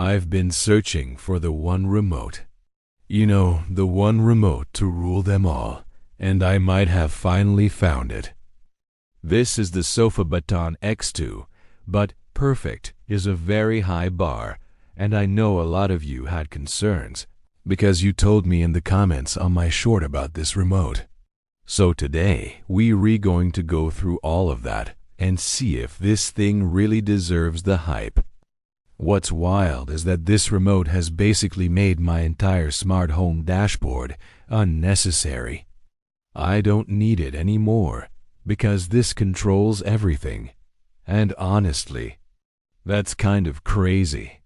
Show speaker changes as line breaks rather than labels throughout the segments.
I've been searching for the one remote. You know, the one remote to rule them all, and I might have finally found it. This is the SofaBaton X2, but perfect is a very high bar, and I know a lot of you had concerns, because you told me in the comments on my short about this remote. So today, we're going to go through all of that and see if this thing really deserves the hype. What's wild is that this remote has basically made my entire smart home dashboard unnecessary. I don't need it anymore because this controls everything. And honestly, that's kind of crazy.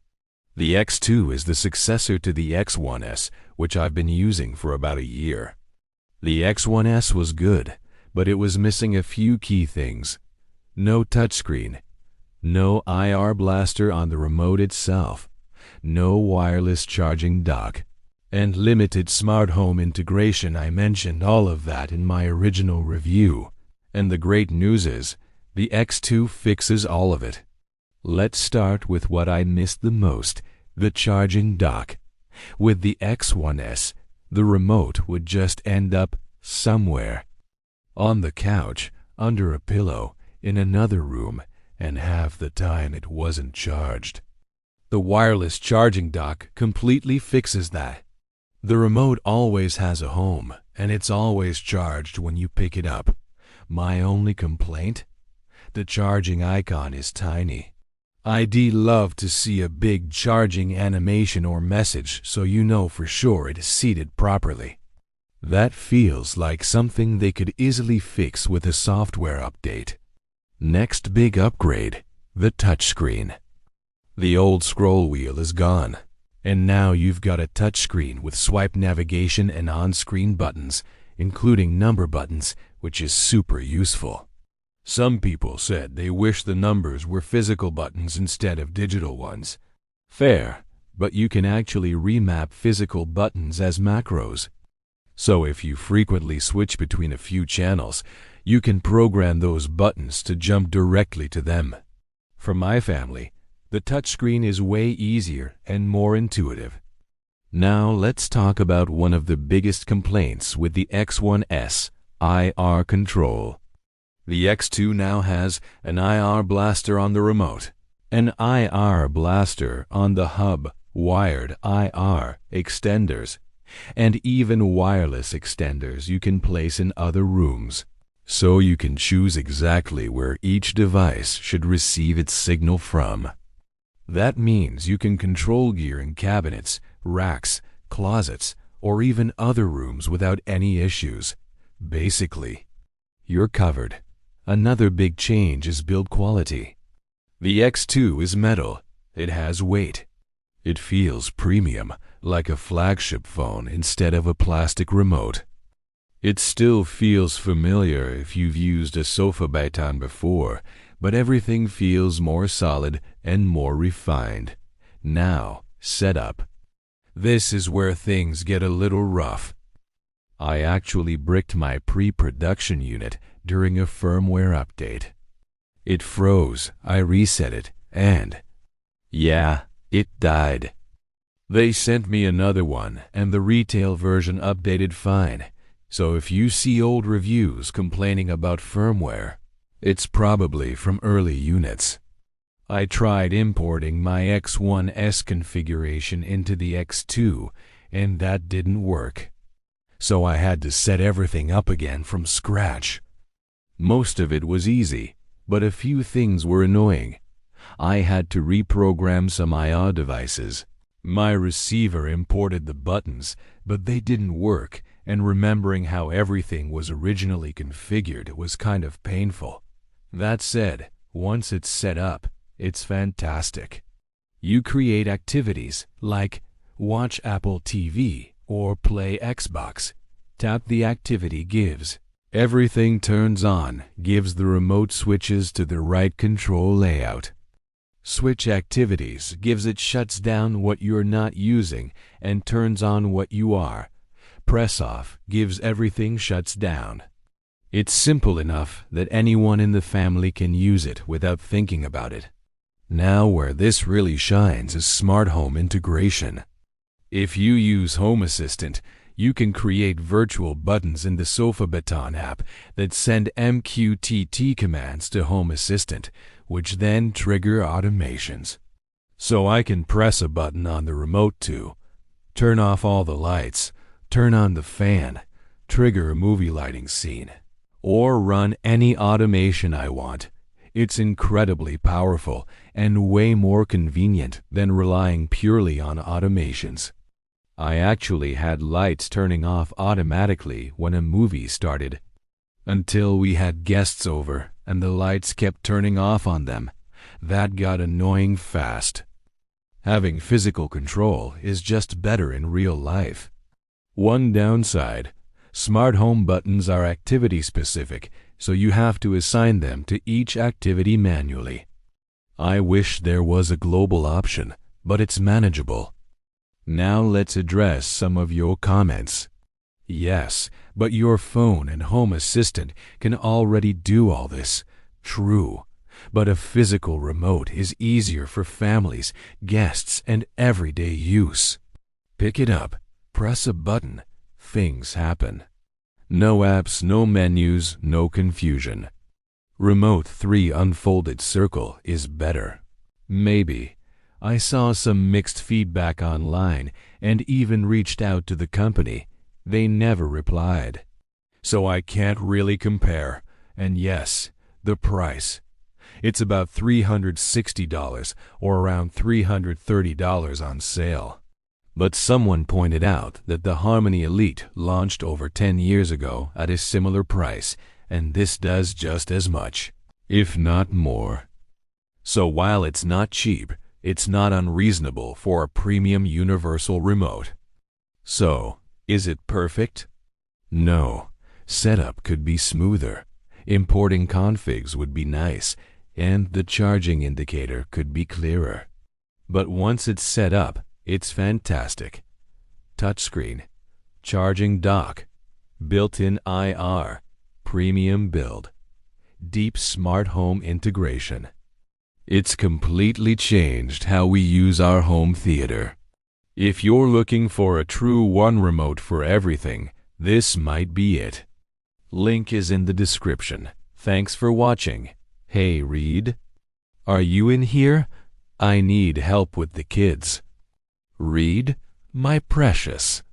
The X2 is the successor to the X1S, which I've been using for about a year. The X1S was good, but it was missing a few key things. No touchscreen, no IR blaster on the remote itself, no wireless charging dock, and limited smart home integration. I mentioned all of that in my original review, and the great news is, the X2 fixes all of it. Let's start with what I missed the most, the charging dock. With the X1S, the remote would just end up somewhere. On the couch, under a pillow, in another room, and half the time it wasn't charged. The wireless charging dock completely fixes that. The remote always has a home, and it's always charged when you pick it up. My only complaint? The charging icon is tiny. I'd love to see a big charging animation or message so you know for sure it is seated properly. That feels like something they could easily fix with a software update. Next big upgrade, the touchscreen. The old scroll wheel is gone, and now you've got a touchscreen with swipe navigation and on-screen buttons, including number buttons, which is super useful. Some people said they wish the numbers were physical buttons instead of digital ones. Fair, but you can actually remap physical buttons as macros. So if you frequently switch between a few channels, you can program those buttons to jump directly to them. For my family, the touchscreen is way easier and more intuitive. Now let's talk about one of the biggest complaints with the X1S, IR control. The X2 now has an IR blaster on the remote, an IR blaster on the hub, wired IR extenders, and even wireless extenders you can place in other rooms. So you can choose exactly where each device should receive its signal from. That means you can control gear in cabinets, racks, closets, or even other rooms without any issues. Basically, you're covered. Another big change is build quality. The X2 is metal. It has weight. It feels premium, like a flagship phone instead of a plastic remote. It still feels familiar if you've used a SofaBaton before, but everything feels more solid and more refined. Now, setup. This is where things get a little rough. I actually bricked my pre-production unit during a firmware update. It froze, I reset it, and yeah, it died. They sent me another one, and the retail version updated fine. So if you see old reviews complaining about firmware, it's probably from early units. I tried importing my X1S configuration into the X2, and that didn't work. So I had to set everything up again from scratch. Most of it was easy, but a few things were annoying. I had to reprogram some IR devices. My receiver imported the buttons, but they didn't work, and remembering how everything was originally configured was kind of painful. That said, once it's set up, it's fantastic. You create activities like watch Apple TV or play Xbox. Tap the activity gives. Everything turns on, gives the remote switches to the right control layout. Switch activities gives it shuts down what you're not using and turns on what you are. Press off gives everything shuts down. It's simple enough that anyone in the family can use it without thinking about it. Now where this really shines is smart home integration. If you use Home Assistant, you can create virtual buttons in the SofaBaton app that send MQTT commands to Home Assistant, which then trigger automations. So I can press a button on the remote to turn off all the lights, turn on the fan, trigger a movie lighting scene, or run any automation I want. It's incredibly powerful and way more convenient than relying purely on automations. I actually had lights turning off automatically when a movie started, until we had guests over and the lights kept turning off on them. That got annoying fast. Having physical control is just better in real life. One downside: smart home buttons are activity specific, so you have to assign them to each activity manually. I wish there was a global option, but it's manageable. Now let's address some of your comments. Yes, but your phone and Home Assistant can already do all this. True, but a physical remote is easier for families, guests, and everyday use. Pick it up, press a button, things happen. No apps, no menus, no confusion. Remote 3 unfolded circle is better. Maybe. I saw some mixed feedback online and even reached out to the company. They never replied. So I can't really compare. And yes, the price. It's about $360 or around $330 on sale. But someone pointed out that the Harmony Elite launched over 10 years ago at a similar price, and this does just as much, if not more. So while it's not cheap, it's not unreasonable for a premium universal remote. So, is it perfect? No. Setup could be smoother. Importing configs would be nice, and the charging indicator could be clearer. But once it's set up, it's fantastic. Touchscreen, charging dock, built-in IR, premium build, deep smart home integration. It's completely changed how we use our home theater. If you're looking for a true one remote for everything, this might be it. Link is in the description. Thanks for watching. Hey Reed, are you in here? I need help with the kids. Reed, my precious.